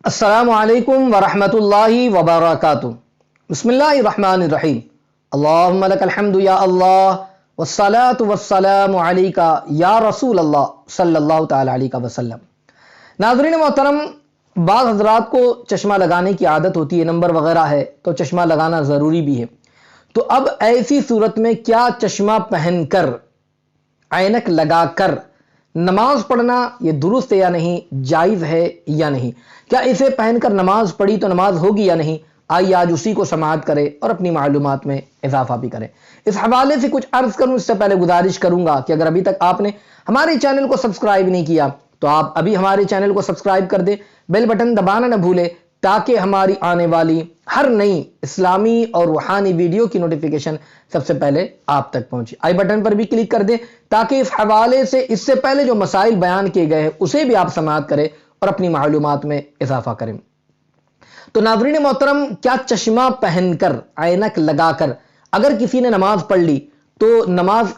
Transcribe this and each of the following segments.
السلام علیکم ورحمۃ اللہ وبرکاتہ۔ بسم اللہ الرحمن الرحیم۔ اللہم لک الحمد یا اللہ والصلاة والسلام علیکہ یا رسول اللہ صلی اللہ تعالی علیہ وسلم۔ ناظرین محترم، بعض حضرات کو چشمہ لگانے کی عادت ہوتی ہے، نمبر وغیرہ ہے تو چشمہ لگانا ضروری بھی ہے۔ تو اب ایسی صورت میں کیا چشمہ پہن کر، عینک لگا کر نماز پڑھنا یہ درست ہے یا نہیں، جائز ہے یا نہیں؟ کیا اسے پہن کر نماز پڑھی تو نماز ہوگی یا نہیں؟ آئیے آج اسی کو سماعت کریں اور اپنی معلومات میں اضافہ بھی کریں۔ اس حوالے سے کچھ عرض کروں اس سے پہلے گزارش کروں گا کہ اگر ابھی تک آپ نے ہمارے چینل کو سبسکرائب نہیں کیا تو آپ ابھی ہمارے چینل کو سبسکرائب کر دیں، بیل بٹن دبانا نہ بھولیں تاکہ ہماری آنے والی ہر نئی اسلامی اور روحانی ویڈیو کی نوٹیفیکیشن سب سے پہلے آپ تک پہنچے۔ آئی بٹن پر بھی کلک کر دیں تاکہ اس حوالے سے اس سے پہلے جو مسائل بیان کیے گئے ہیں اسے بھی آپ سماعت کریں اور اپنی معلومات میں اضافہ کریں۔ تو ناظرین محترم، کیا چشمہ پہن کر، عینک لگا کر اگر کسی نے نماز پڑھ لی تو نماز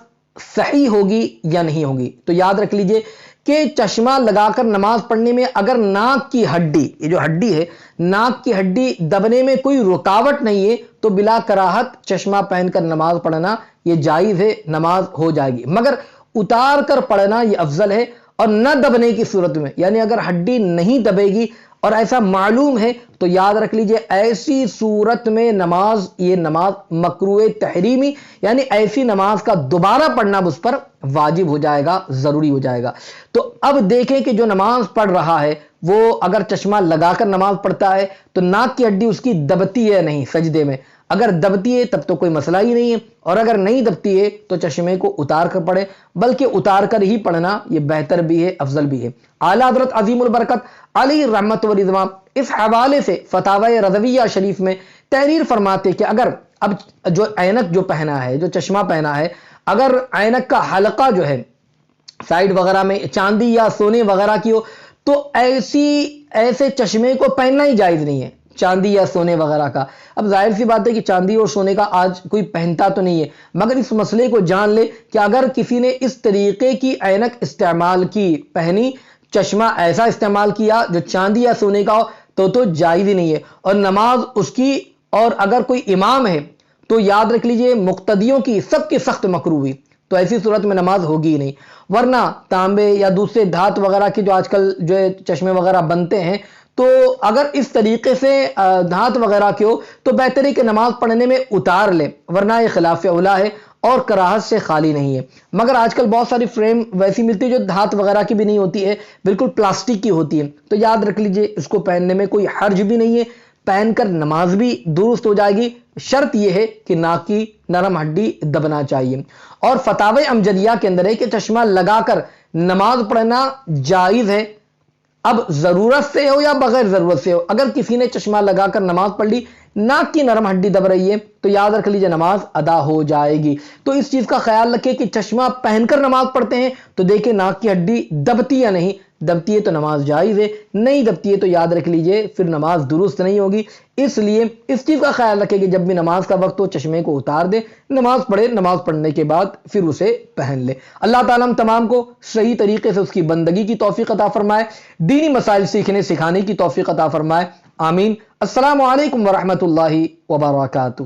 صحیح ہوگی یا نہیں ہوگی؟ تو یاد رکھ لیجئے کہ چشمہ لگا کر نماز پڑھنے میں اگر ناک کی ہڈی، یہ جو ہڈی ہے، ناک کی ہڈی دبنے میں کوئی رکاوٹ نہیں ہے تو بلا کراہت چشمہ پہن کر نماز پڑھنا یہ جائز ہے، نماز ہو جائے گی۔ مگر اتار کر پڑھنا یہ افضل ہے، اور نہ دبنے کی صورت میں، یعنی اگر ہڈی نہیں دبے گی اور ایسا معلوم ہے تو یاد رکھ لیجئے ایسی صورت میں یہ نماز مکروہ تحریمی، یعنی ایسی نماز کا دوبارہ پڑھنا اس پر واجب ہو جائے گا، ضروری ہو جائے گا۔ تو اب دیکھیں کہ جو نماز پڑھ رہا ہے وہ اگر چشمہ لگا کر نماز پڑھتا ہے تو ناک کی ہڈی اس کی دبتی ہے نہیں سجدے میں؟ اگر دبتی ہے تب تو کوئی مسئلہ ہی نہیں ہے، اور اگر نہیں دبتی ہے تو چشمے کو اتار کر پڑھے، بلکہ اتار کر ہی پڑھنا یہ بہتر بھی ہے، افضل بھی ہے۔ اعلیٰ حضرت عظیم البرکت علیہ رحمت و رضوان اس حوالے سے فتاوی رضویہ شریف میں تحریر فرماتے کہ اگر اب جو عینک جو پہنا ہے، جو چشمہ پہنا ہے، اگر عینک کا حلقہ جو ہے سائیڈ وغیرہ میں چاندی یا سونے وغیرہ کی ہو تو ایسے چشمے کو پہننا ہی جائز نہیں ہے، چاندی یا سونے وغیرہ کا۔ اب ظاہر سی بات ہے کہ چاندی اور سونے کا آج کوئی پہنتا تو نہیں ہے، مگر اس مسئلے کو جان لے کہ اگر کسی نے اس طریقے کی عینک استعمال کی، پہنی، چشمہ ایسا استعمال کیا جو چاندی یا سونے کا ہو تو جائز ہی نہیں ہے، اور نماز اس کی، اور اگر کوئی امام ہے تو یاد رکھ لیجئے مقتدیوں کی سب کی سخت مکروہ ہوئی، تو ایسی صورت میں نماز ہوگی ہی نہیں۔ ورنہ تانبے یا دوسرے دھات وغیرہ کے جو آج کل جو چشمے وغیرہ بنتے ہیں، تو اگر اس طریقے سے دھات وغیرہ کے ہو تو بہتر ہے کہ نماز پڑھنے میں اتار لے، ورنہ یہ خلاف اولا ہے اور کراہت سے خالی نہیں ہے۔ مگر آج کل بہت ساری فریم ویسی ملتی ہے جو دھات وغیرہ کی بھی نہیں ہوتی ہے، بالکل پلاسٹک کی ہوتی ہے، تو یاد رکھ لیجئے اس کو پہننے میں کوئی حرج بھی نہیں ہے، پہن کر نماز بھی درست ہو جائے گی۔ شرط یہ ہے کہ ناک کی نرم ہڈی دبنا چاہیے۔ اور فتاوی امجدیہ کے اندر ہے کہ چشمہ لگا کر نماز پڑھنا جائز ہے، اب ضرورت سے ہو یا بغیر ضرورت سے ہو۔ اگر کسی نے چشمہ لگا کر نماز پڑھ لی، ناک کی نرم ہڈی دب رہی ہے تو یاد رکھ لیجئے نماز ادا ہو جائے گی۔ تو اس چیز کا خیال رکھیں کہ چشمہ پہن کر نماز پڑھتے ہیں تو دیکھیں ناک کی ہڈی دبتی یا نہیں، دبتی ہے تو نماز جائز ہے، نہیں دبتی ہے تو یاد رکھ لیجئے پھر نماز درست نہیں ہوگی۔ اس لیے اس چیز کا خیال رکھیں کہ جب بھی نماز کا وقت ہو چشمے کو اتار دے، نماز پڑھے، نماز پڑھنے کے بعد پھر اسے پہن لے۔ اللہ تعالیٰ ہم تمام کو صحیح طریقے سے اس کی بندگی کی توفیق عطا فرمائے، دینی مسائل سیکھنے سکھانے کی توفیق عطا فرمائے، آمین۔ السلام علیکم ورحمۃ اللہ وبرکاتہ۔